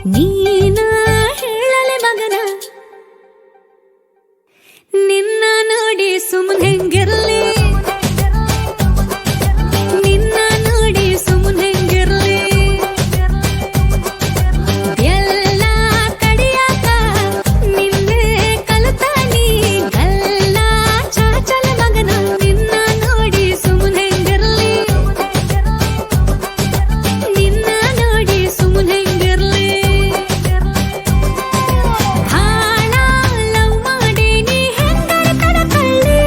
ನೀನ ಹೇಳಲೆ ಮಗನ ನಿನ್ನ ನೋಡಿ ಸುಮ್ಮನೆ ಹೆಂಗಿರ್ಲಿ ನಿನ್ನ ನೋಡಿ ಸುಮ್ಮನೆ ಹೆಂಗಿರ್ಲಿ ಎಲ್ಲ ಕಡಿಯಾಕ ನಿನ್ನೆ ಕಲಿತಾನಿ ಗಲ್ಲ ಚಾಚಲ ಮಗನ ನಿನ್ನ ನೋಡಿ ಸುಮ್ಮನೆ ಹೆಂಗಿರ್ಲಿ ನಿನ್ನ ನೋಡಿ ಸುಮ್ಮನೆ ಹೆಂಗಿರ್ಲಿ ಹಾಳ ಲವ್ ಮಾಡಿ ನೀ ಹೆಂಗರ ಕಡಕಳ್ಳಿ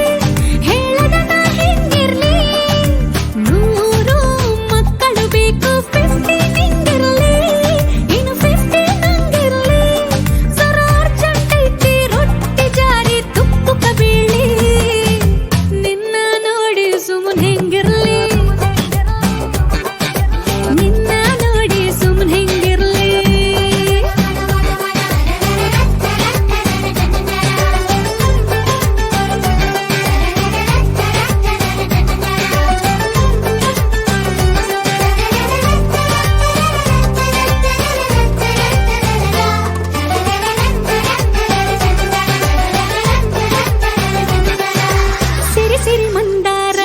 ಹೇಳದ ನಾ ಹೆಂಗಿರ್ಲಿ 100 ಮಕ್ಕಳು ಬೇಕು 50 ನಿಂಗಿರ್ಲಿ ಇನ್ನು 50 ನಂಗಿರ್ಲಿ ಸರ ಅರ್ಜೆಂಟ್ ಐತಿ ರೊಟ್ಟಿ ಜಾರಿ ತುಪ್ಪಕ ಬೀಳಿ ನಿನ್ನ ನೋಡಿ ಸುಮ್ಮನೆ ಹೆಂಗಿರ್ಲಿ ನಿನ್ನ ನೋಡಿ ಸುಮ್ಮನೆ ಹೆಂಗಿರ್ಲಿ ಸಿರಿ ಸಿರಿ ಮಂದಾರ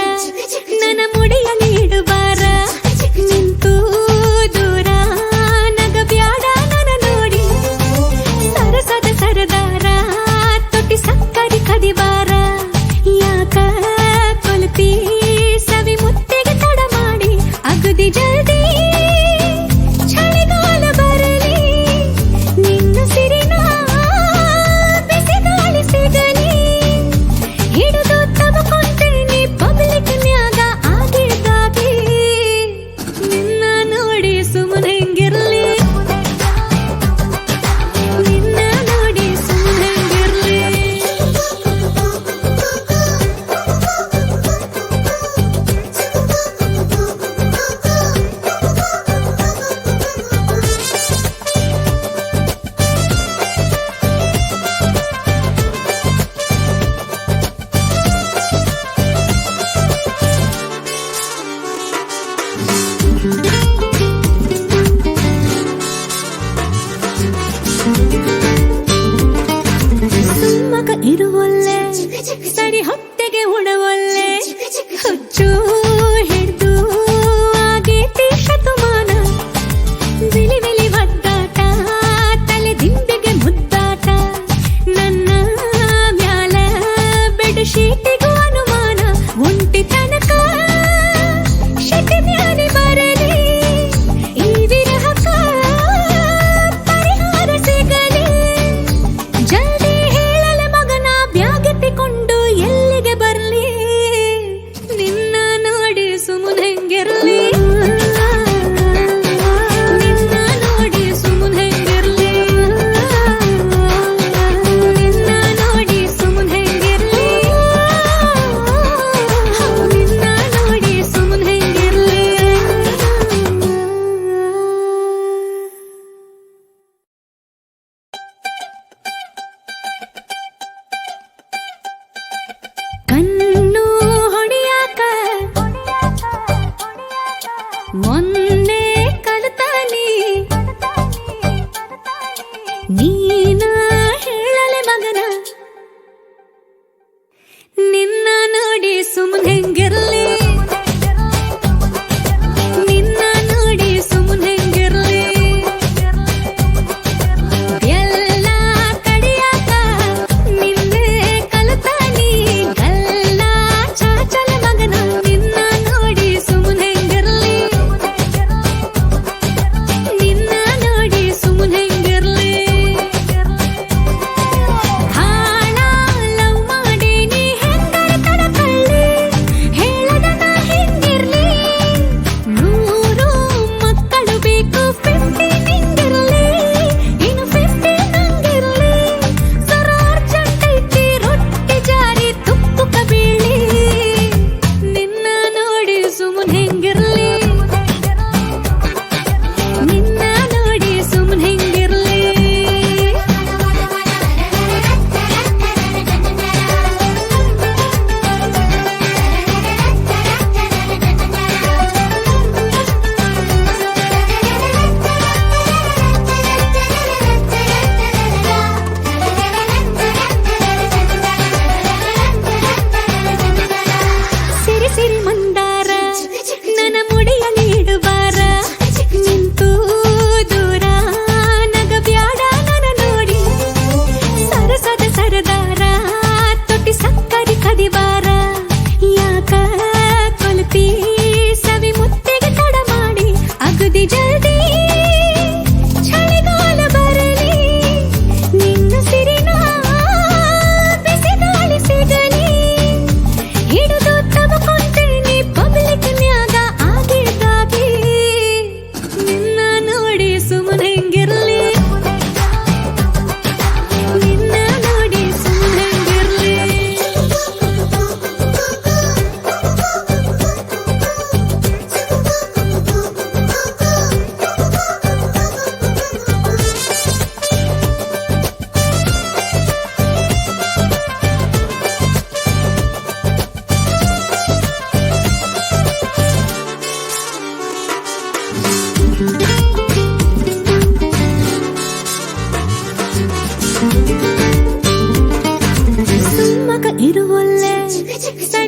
ನನ್ನ ಮುಡಿಯಲ್ಲಿ ಇಡುಬಾರ ನಿಂತು ದೂರ ನಗಬ್ಯಾಡ ನನ್ನ ನೋಡಿ ಸರಸದ ಸರದಾರ ತೊಟ್ಟಿ ಸಕ್ಕರೆ ಕದಿಬಾರ ಯಾಕ ಕೊಲ್ತಿ ಸವಿ ಮುತ್ತಿಗೆ ತಡ ಮಾಡಿ ಅಗದಿ ಜಲ್ದಿ ಚಳಿಗಾಲ ಬರಲಿ ನಿನ್ನ ಸಿರಿನ ಬಿಸಿಗಾಳಿ ಸಿಗಲಿ ಹಿಡಿದು ತಗೊಂತೀನಿ ಪಬ್ಲಿಕ್ನ್ಯಾಗ ಆಗಿದ್ದಾಗಿ ನಿನ್ನ ನೋಡಿ ಸುಮ್ಮನೆ ಹೆಂಗಿರ್ಲಿ ನಿನ್ನ ನೋಡಿ ಸುಮ್ಮನೆ ಹೆಂಗಿರ್ಲಿ ಸುಮ್ಮಕ ಇರುವಲ್ಲೆ ಸರಿ ಹೊಟ್ಟೆಗೆ ಉಣವಲ್ಲೆ ಹುಚ್ಚು ಹಿಡ್ದು ಆಗೇತಿ ಶತಮಾನ ಬಿಲಿ ಬಿಲಿ ಒದ್ದಾಟ ತಲೆ ದಿಂಬಿಗೆ ಮುದ್ದಾಟ ನನ್ನ ಮ್ಯಾಲ ಬೆಡ್ ಶೀಟಿಗೂ ಅನುಮಾನ ಒಂಟಿ ತನಕ ಶೆಟ್ಟಿ ಮ್ಯಾಲೆ ಬರಲಿ ಈ ವಿರಹಕ ಪರಿಹಾರ ಸಿಗಲಿ ಜಲ್ದಿ ಹೇಳಲೆ ಮಗನ ಬ್ಯಾಗೆತ್ತಿಕೊಂಡು ಎಲ್ಲಿಗೆ ಬರ್ಲಿ ನಿನ್ನ ನೋಡಿ ಸುಮ್ಮನೆ ಹೆಂಗಿರ್ಲಿ ನಿನ್ನ ನೋಡಿ ಸುಮ್ಮನೆ ಹೆಂಗಿರ್ಲಿ ನಿನ್ನ ನೋಡಿ ಸುಮ್ಮನೆ ಹೆಂಗಿರ್ಲಿ ನಿನ್ನ ನೋಡಿ ಸುಮ್ಮನೆ ಹೆಂಗಿರ್ಲಿ ಕಣ್ಣು ಹೊಡಿಯಾಕ ಮೊನ್ನೆ ಕಲಿತಾನಿ ನೀನ ಹೇಳಲೆ ಮಗನ ನಿನ್ನ ನೋಡಿ ಸುಮ್ಮನೆ ಹೆಂಗಿರ್ಲಿ ನಿನ್ನ ನೋಡಿ ಸುಮ್ಮನೆ ಹೆಂಗಿರ್ಲಿ ಎಲ್ಲ ಕಡಿಯಾಕ ನಿನ್ನೆ ಕಲಿತಾನಿ ಗಲ್ಲ ಚಾಚಲ ಮಗನ ನಿನ್ನ ನೋಡಿ ಸುಮ್ಮನೆ ಹೆಂಗಿರ್ಲಿ ನಿನ್ನ ನೋಡಿ ಸುಮ್ಮನೆ ಹೆಂಗಿರ್ಲಿ ಸೈ